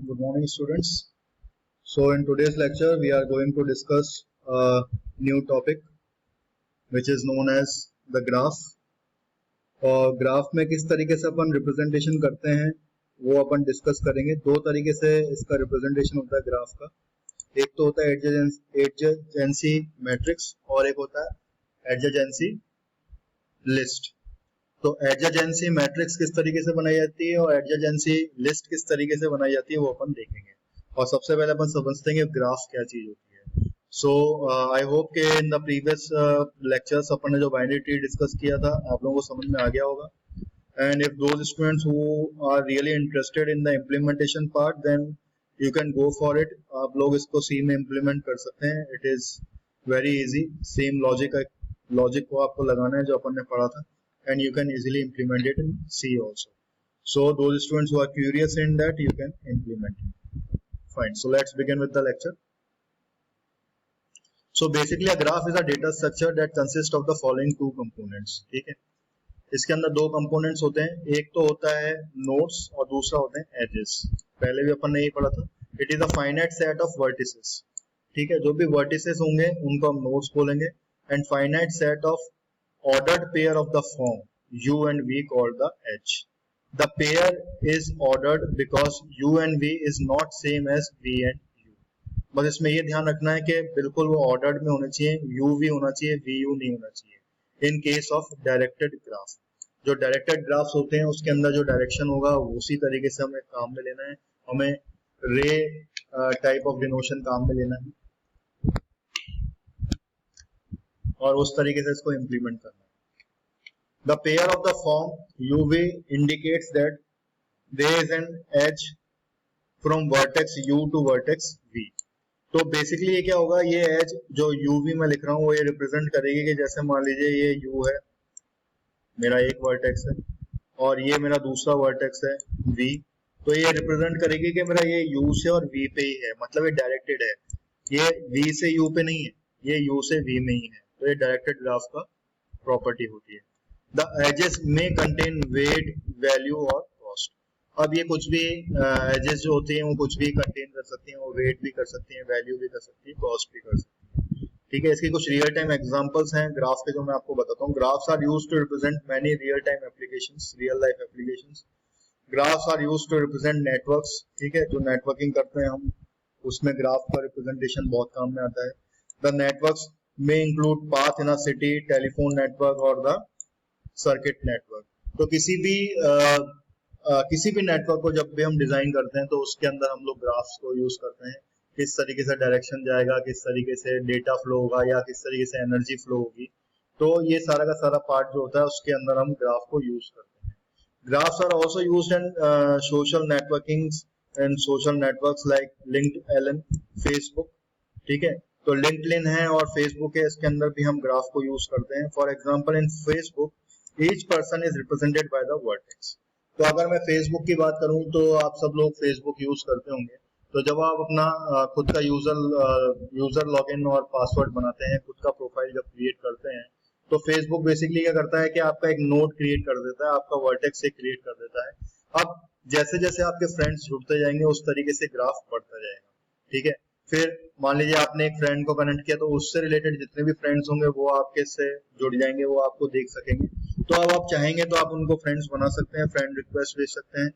good morning students. So in today's lecture we are going to discuss a new topic which is known as the graph. और graph में किस तरीके से अपन representation करते हैं वो अपन डिस्कस करेंगे। दो तरीके से इसका रिप्रेजेंटेशन होता है ग्राफ का। एक तो होता है एडजेंसी मैट्रिक्स और एक होता है एडजेंसी लिस्ट। तो एडजेंसी मैट्रिक्स किस तरीके से बनाई जाती है और एडजेंसी लिस्ट किस तरीके से बनाई जाती है वो अपन देखेंगे। और सबसे पहले अपन समझते हैं कि ग्राफ क्या चीज होती है। सो आई होप के इन द प्रीवियस लेक्चर्स अपन ने जो बाइनरी ट्री डिस्कस किया था आप लोगों को समझ में आ गया होगा। And if those students who are really interested in the implementation part then you can go for it. आप लोग इसको सी में इम्प्लीमेंट कर सकते हैं। It is very easy. Same logic को आपको लगाना है जो अपन ने पढ़ा था and you can easily implement it in C also. So those students who are curious in that you can implement it. Fine. So let's begin with the lecture. So basically a graph is a data structure that consists of the following two components. ठीक है, इसके अंदर दो components होते हैं। एक तो होता है नोड्स और दूसरा होते हैं एजेस। पहले भी अपन ने यही पढ़ा था। It is a finite set of vertices. ठीक है, जो भी वर्टिसेस होंगे उनको हम नोड्स बोलेंगे। And finite set of ordered pair of the form u and v called the edge. The pair is ordered because u and v is not same as v and u. बस इसमें ये ध्यान रखना है कि बिल्कुल वो ordered में होना चाहिए, u v होना चाहिए, v u नहीं होना चाहिए। In case of directed graph, जो directed graphs होते हैं उसके अंदर जो डायरेक्शन होगा उसी तरीके से हमें काम में लेना है। हमें रे टाइप ऑफ डिनोशन काम में लेना है और उस तरीके से इसको इम्प्लीमेंट करना है। The pair of the form UV indicates that there is an edge from vertex U to vertex V. तो बेसिकली ये क्या होगा, ये एज जो UV में लिख रहा हूँ वो ये रिप्रेजेंट करेगी कि जैसे मान लीजिए ये U है, मेरा एक वर्टेक्स है और ये मेरा दूसरा वर्टेक्स है V। तो ये रिप्रेजेंट करेगी कि मेरा ये U से और V पे ही है, मतलब ये डायरेक्टेड है। ये V से U पे नहीं है, ये U से V में ही है। तो ये डायरेक्टेड ग्राफ का प्रॉपर्टी होती है। द एजेस में कंटेन वेट, वैल्यू और कॉस्ट। अब ये कुछ भी एजेस जो होती हैं वो कुछ भी कंटेन कर सकती हैं, वो वेट भी कर सकती हैं, वैल्यू भी कर सकती है, कॉस्ट भी कर सकती है। ठीक है, इसकी कुछ रियल टाइम एग्जांपल्स हैं ग्राफ के जो मैं आपको बताता हूँ। Graphs are used to represent many real time applications, real life applications. Graphs are used to represent networks. ठीक है, जो नेटवर्किंग करते हैं हम उसमें ग्राफ का रिप्रेजेंटेशन बहुत काम में आता है। The networks may include path in a city, telephone network और the circuit network. तो किसी भी नेटवर्क को जब भी हम डिजाइन करते हैं तो उसके अंदर हम लोग ग्राफ्स को यूज करते हैं। किस तरीके से डायरेक्शन जाएगा, किस तरीके से डेटा फ्लो होगा या किस तरीके से एनर्जी फ्लो होगी, तो ये सारा का सारा पार्ट जो होता है उसके अंदर हम ग्राफ को यूज करते हैं। Graphs are also used in social networking and social networks like LinkedIn, Facebook. ठीक है, तो लिंक्डइन है और फेसबुक है, इसके अंदर भी हम ग्राफ को यूज करते हैं। For example in Facebook each person is represented by the vertex. तो अगर मैं फेसबुक की बात करूं तो आप सब लोग फेसबुक यूज करते होंगे। तो जब आप अपना खुद का यूजर लॉगिन और पासवर्ड बनाते हैं, खुद का प्रोफाइल जब क्रिएट करते हैं, तो फेसबुक बेसिकली क्या करता है कि आपका एक नोड क्रिएट कर देता है, आपका वर्टेक्स से क्रिएट कर देता है। अब जैसे जैसे आपके फ्रेंड्स जुड़ते जाएंगे उस तरीके से ग्राफ बढ़ता जाएगा। ठीक है, फिर मान लीजिए आपने एक फ्रेंड को कनेक्ट किया तो उससे रिलेटेड जितने भी फ्रेंड्स होंगे वो आपके से जुड़ जाएंगे, वो आपको देख सकेंगे। तो अब आप चाहेंगे तो आप उनको फ्रेंड्स बना सकते हैं, फ्रेंड रिक्वेस्ट भेज सकते हैं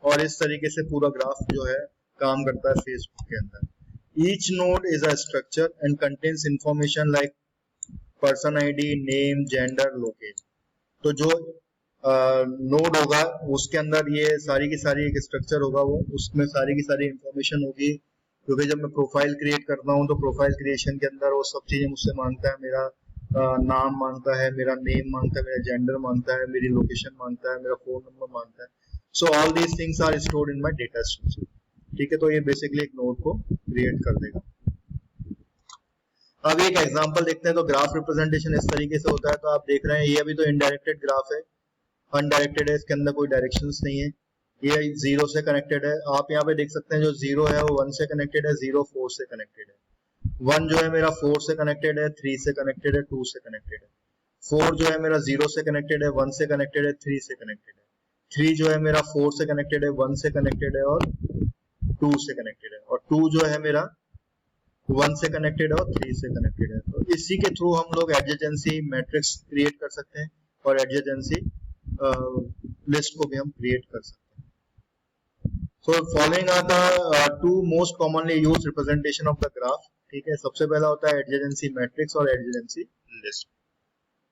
और इस तरीके से पूरा ग्राफ जो है काम करता है फेसबुक के अंदर। Each node is a structure and contains information like person ID, name, gender, location. तो जो नोड होगा उसके अंदर ये सारी की सारी एक स्ट्रक्चर होगा, वो उसमें सारी की सारी इंफॉर्मेशन होगी। क्योंकि जब मैं प्रोफाइल क्रिएट करता हूँ तो प्रोफाइल क्रिएशन के अंदर वो सब चीजें मुझसे मांगता है। मेरा नाम मांगता है, मेरा नेम मांगता है, मेरा जेंडर मांगता है, मेरी लोकेशन मांगता है, मेरा फोन नंबर मांगता है। So all these things are stored in my data structure. ठीक है, तो ये बेसिकली एक नोड को क्रिएट कर देगा। अब एक एग्जांपल देखते हैं। तो ग्राफ रिप्रेजेंटेशन इस तरीके से होता है। तो आप देख रहे हैं ये अभी तो इनडायरेक्टेड ग्राफ है, अनडायरेक्टेड है, इसके अंदर कोई डायरेक्शंस नहीं है। ये 0 से कनेक्टेड है। आप यहाँ पे देख सकते हैं जो 0 है वो 1 से कनेक्टेड है, 0 4 से कनेक्टेड है। 1 जो है मेरा 4 से कनेक्टेड है, 3 से कनेक्टेड है, 2 से कनेक्टेड है। 4 जो है मेरा 0 से कनेक्टेड है, 1 से कनेक्टेड है, 3 से कनेक्टेड है। 3 जो है मेरा 4 से कनेक्टेड है, 1 से कनेक्टेड है और 2 से कनेक्टेड है, और 2 जो है मेरा 1 से कनेक्टेड है और 3 से कनेक्टेड है। तो इसी के थ्रू हम लोग एडजेंसी मैट्रिक्स क्रिएट कर सकते हैं और एडजेंसी लिस्ट को भी हम क्रिएट कर सकते हैं। So following are the two most commonly used representation of the graph. ठीक है, सबसे पहला होता है एडजेंसी मैट्रिक्स और एडजेंसी लिस्ट।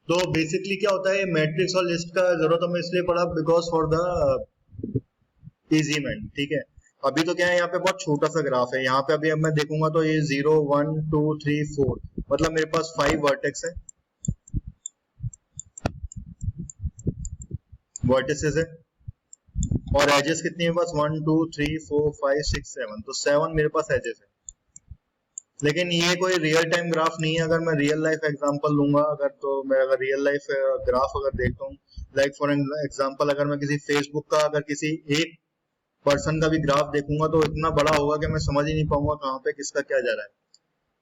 तो बेसिकली क्या होता है मैट्रिक्स और लिस्ट का जरूरत हमें इसलिए पड़ा because for the easy man. ठीक है, अभी तो क्या है यहाँ पे बहुत छोटा सा ग्राफ है, यहाँ पे अभी अब मैं देखूंगा तो ये 0 1 2 3 4 मतलब मेरे पास 5 वर्टेक्स है, वर्टिसेस है, और एजेस कितनी है बस 1 2 3 4 5 6 7, तो 7 मेरे पास एजेस है। लेकिन ये कोई रियल टाइम ग्राफ नहीं है। अगर मैं रियल लाइफ एग्जांपल लूंगा अगर, तो मैं अगर रियल लाइफ ग्राफ अगर देखता हूँ, लाइक फॉर एग्जांपल अगर मैं किसी फेसबुक का अगर किसी एक पर्सन का भी ग्राफ देखूंगा तो इतना बड़ा होगा कि मैं समझ ही नहीं पाऊंगा कहाँ पे किसका क्या जा रहा है,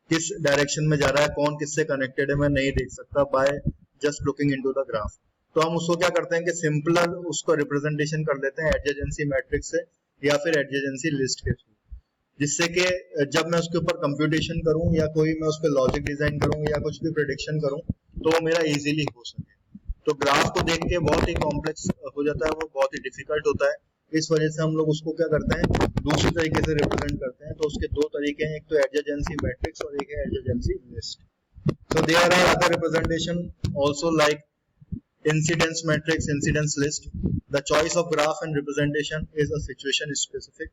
किस डायरेक्शन में जा रहा है, कौन किससे कनेक्टेड है, मैं नहीं देख सकता by just looking into the graph. तो हम उसको क्या करते हैं कि सिंपलर उसको रिप्रेजेंटेशन कर देते हैं एडजेंसी मैट्रिक्स से या फिर एडजेंसी लिस्ट के थ्रू, जिससे कि जब मैं उसके ऊपर कंप्यूटेशन करूं या कोई मैं उस पर लॉजिक डिजाइन करूं या कुछ भी प्रेडिक्शन करूं तो वो मेरा इजीली हो सके। तो ग्राफ को देख के बहुत ही कॉम्प्लेक्स हो जाता है, वो बहुत ही डिफिकल्ट होता है, इस वजह से हम लोग उसको क्या करते हैं दूसरी तरीके से रिप्रेजेंट करते हैं। तो उसके दो तरीके हैं, एक तो एडजेंसी मैट्रिक्स और एक है adjacency list. So there are other representation also like incidence matrix, incidence list. The choice of graph and representation is a situation specific.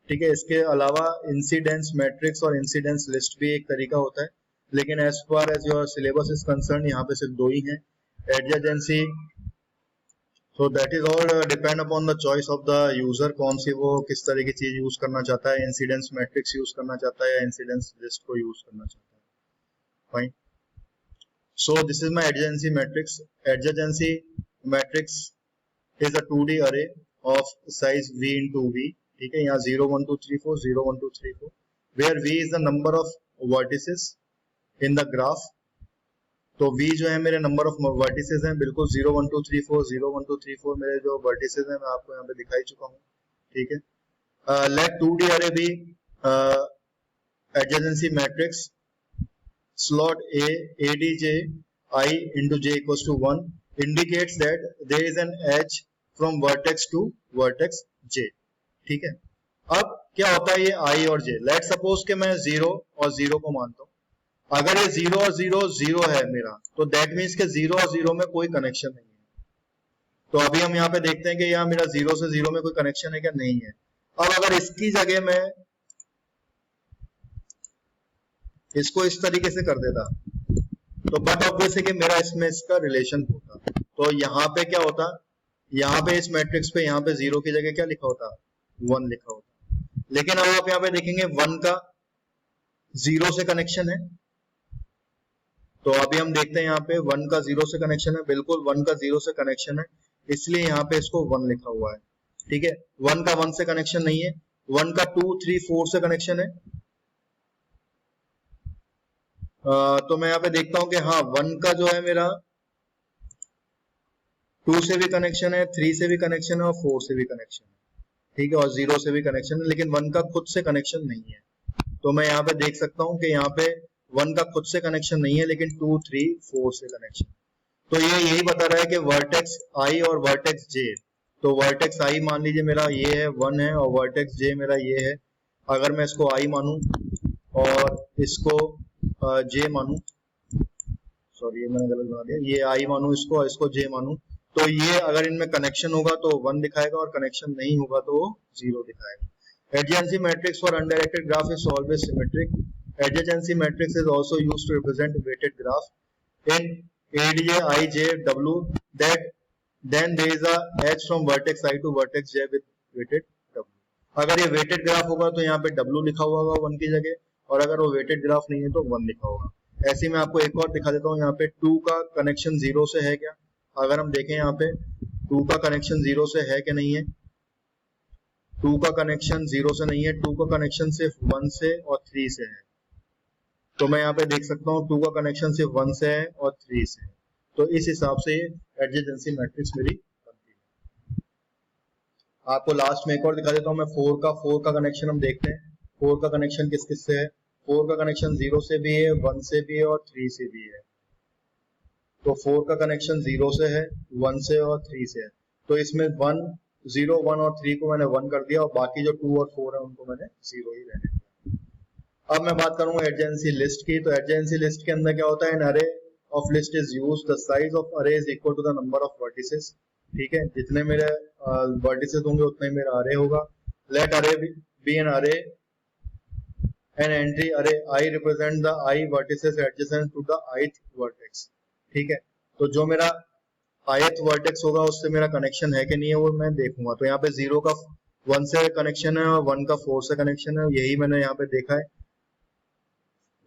ठीक है, इसके अलावा इंसिडेंस मैट्रिक्स और इंसिडेंस लिस्ट भी एक तरीका होता है, लेकिन as far as your syllabus is concern यहाँ पे सिर्फ दो ही हैं, adjacency. So that is all depend upon the choice of the user, कौन सी वो किस तरह की चीज यूज करना चाहता है, इंसिडेंस मैट्रिक्स यूज करना चाहता है या इंसिडेंस लिस्ट को यूज करना चाहता है। Fine, so this is my adjacency matrix. Adjacency matrix is a 2D array of size v into v. ठीक है, यहाँ 0 1 2 3 4 0 1 2 3 4 where v is the number of vertices in the graph. तो v जो है मेरे नंबर ऑफ वर्टिसेस हैं, बिल्कुल 0 1 2 3 4 0 1 2 3 4 मेरे जो वर्टिसेस हैं मैं आपको यहाँ पे दिखाई चुका हूँ। ठीक है, let 2D array be adjacency matrix slot A adj I into j equals to 1 indicates that there is an edge from vertex to vertex j. ठीक है, अब क्या होता है ये I और j, लेट सपोज कि मैं 0 और 0 को मानता हूं, अगर ये 0 और 0 0 है मेरा तो दैट मीन्स के 0 और 0 में कोई कनेक्शन नहीं है। तो अभी हम यहाँ पे देखते हैं कि यहाँ मेरा 0 से 0 में कोई कनेक्शन है क्या, नहीं है। अब अगर इसकी जगह मैं इसको इस तरीके से कर देता तो बट ऑब्वियस है कि मेरा इसमें इसका रिलेशन होता। तो यहाँ पे क्या होता, यहाँ पे इस मैट्रिक्स पे यहाँ पे 0 की जगह क्या लिखा होता, 1 लिखा होता। लेकिन अब आप यहाँ पे देखेंगे 1 का 0 से कनेक्शन है, तो अभी हम देखते हैं यहाँ पे 1 का 0 से कनेक्शन है, बिल्कुल 1 का 0 से कनेक्शन है, इसलिए यहाँ पे इसको 1 लिखा हुआ है। ठीक है, 1 का 1 से कनेक्शन नहीं है, 1 का 2 3 4 से कनेक्शन है। तो मैं यहाँ पे देखता हूं कि हाँ 1 का जो है मेरा 2 से भी कनेक्शन है, 3 से भी कनेक्शन है और 4 से भी कनेक्शन है। ठीक है, और 0 से भी कनेक्शन है, लेकिन 1 का खुद से कनेक्शन नहीं है। तो मैं यहाँ पे देख सकता हूँ कि यहाँ पे 1 का खुद से कनेक्शन नहीं है, लेकिन 2 3 4 से कनेक्शन। तो ये यही बता रहा है कि वर्टेक्स I और वर्टेक्स J, तो वर्टेक्स I मान लीजिए मेरा ये है 1 है और वर्टेक्स J मेरा ये है। अगर मैं इसको I मानूं और इसको J मानूं, सॉरी ये मैंने गलत बना दिया, ये I मानूं इसको और इसको J मानूं, तो ये अगर इनमें कनेक्शन होगा तो 1 दिखाएगा और कनेक्शन नहीं होगा तो 0 दिखाएगा। Adjacency matrix for undirected graph is always symmetric. Adjacency matrix is also used to represent weighted graph. In ADJ IJ W that then there is a edge from vertex I to vertex J with weighted W. अगर ये weighted graph होगा तो यहाँ पे W लिखा हुआ होगा 1 की जगह, और अगर वो वेटेड ग्राफ नहीं है तो 1 लिखा होगा। ऐसे मैं आपको एक और दिखा देता हूँ, यहाँ पे 2 का कनेक्शन 0 से है क्या, अगर हम देखें यहाँ पे 2 का कनेक्शन 0 से है कि नहीं है, 2 का कनेक्शन 0 से नहीं है, 2 का कनेक्शन सिर्फ 1 से और 3 से है। तो मैं यहाँ पे देख सकता हूँ 2 का कनेक्शन सिर्फ 1 से है और 3 से है, तो इस हिसाब से एडजेंसी मैट्रिक्स मेरी बनती है। आपको लास्ट में एक और दिखा देता हूँ मैं, 4 का कनेक्शन हम देखते हैं। 4 का कनेक्शन किस किस से है? 4 का कनेक्शन 0 से भी है, 1 से भी है और 3 से भी है। तो 4 का कनेक्शन 0 से है, 1 से और 3 से है। तो इसमें 1, 0, 1 और 3 को मैंने 1 कर दिया और बाकी जो 2 और 4 है उनको मैंने 0 ही रहने दिया। अब मैं बात करूंगा एडजेंसी लिस्ट की। तो एडजेंसी लिस्ट के अंदर क्या होता है? An array of list is used, the size of array is equal to the number of vertices. ठीक है, जितने मेरे वर्टिसेस होंगे उतना ही मेरा अरे होगा। Let array B N array N entry array I represent the I vertices adjacent to the ith vertex. ठीक है, तो जो मेरा ith वर्टेक्स होगा उससे मेरा कनेक्शन है कि नहीं है वो मैं देखूंगा। तो यहाँ पे 0 का 1 से कनेक्शन है और 1 का 4 से कनेक्शन है, यही मैंने यहाँ पे देखा है।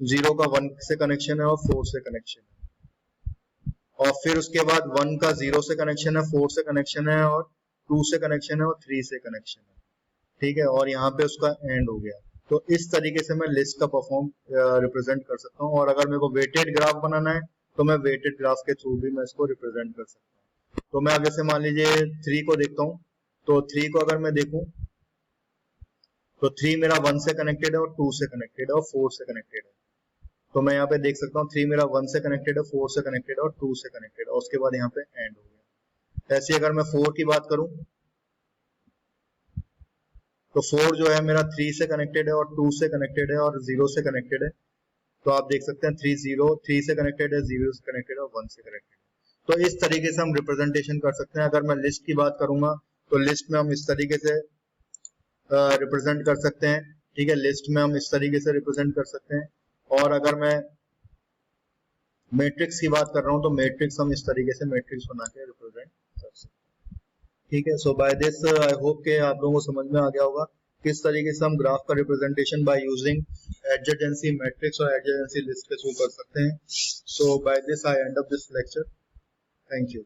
0 का 1 से कनेक्शन है और 4 से कनेक्शन है, और फिर उसके बाद 1 का 0 से कनेक्शन है, 4 से कनेक्शन है और 2 से कनेक्शन है और 3 से कनेक्शन है। ठीक है, और यहाँ पे उसका एंड हो गया। तो इस तरीके से मैं लिस्ट का परफॉर्म रिप्रेजेंट कर सकता हूँ। और अगर मेरे को वेटेड ग्राफ बनाना है तो मैं वेटेड ग्राफ के थ्रू भी मैं इसको रिप्रेजेंट कर सकता हूँ। तो मैं अब जैसे मान लीजिए 3 को देखता हूँ, तो 3 को अगर मैं देखूं तो 3 मेरा 1 से कनेक्टेड है और 2 से कनेक्टेड है और 4 से कनेक्टेड है। तो मैं यहाँ पे देख सकता हूँ 3 मेरा 1 से कनेक्टेड है, 4 से कनेक्टेड है और 2 से कनेक्टेड है, और उसके बाद यहाँ पे एंड हो गया। ऐसे अगर मैं 4 की बात करूं तो 4 जो है मेरा 3 से कनेक्टेड है और 2 से कनेक्टेड है और 0 से कनेक्टेड है। तो आप देख सकते हैं 3 से कनेक्टेड है, 0 से कनेक्टेड है और 1 से कनेक्टेड है। तो इस तरीके से हम रिप्रेजेंटेशन कर सकते हैं। अगर मैं लिस्ट की बात करूंगा तो लिस्ट में हम इस तरीके से रिप्रेजेंट कर सकते हैं। ठीक है, लिस्ट में हम इस तरीके से रिप्रेजेंट कर सकते हैं। और अगर मैं मैट्रिक्स की बात कर रहा हूं तो मैट्रिक्स हम इस तरीके से मैट्रिक्स बना के रिप्रेजेंट कर सकते हैं। ठीक है, सो बाय दिस आई होप के आप लोगों को समझ में आ गया होगा किस तरीके से हम ग्राफ का representation by using adjacency matrix और एडजेंसी लिस्ट के थ्रू कर सकते हैं। So by this I end up this lecture. Thank you.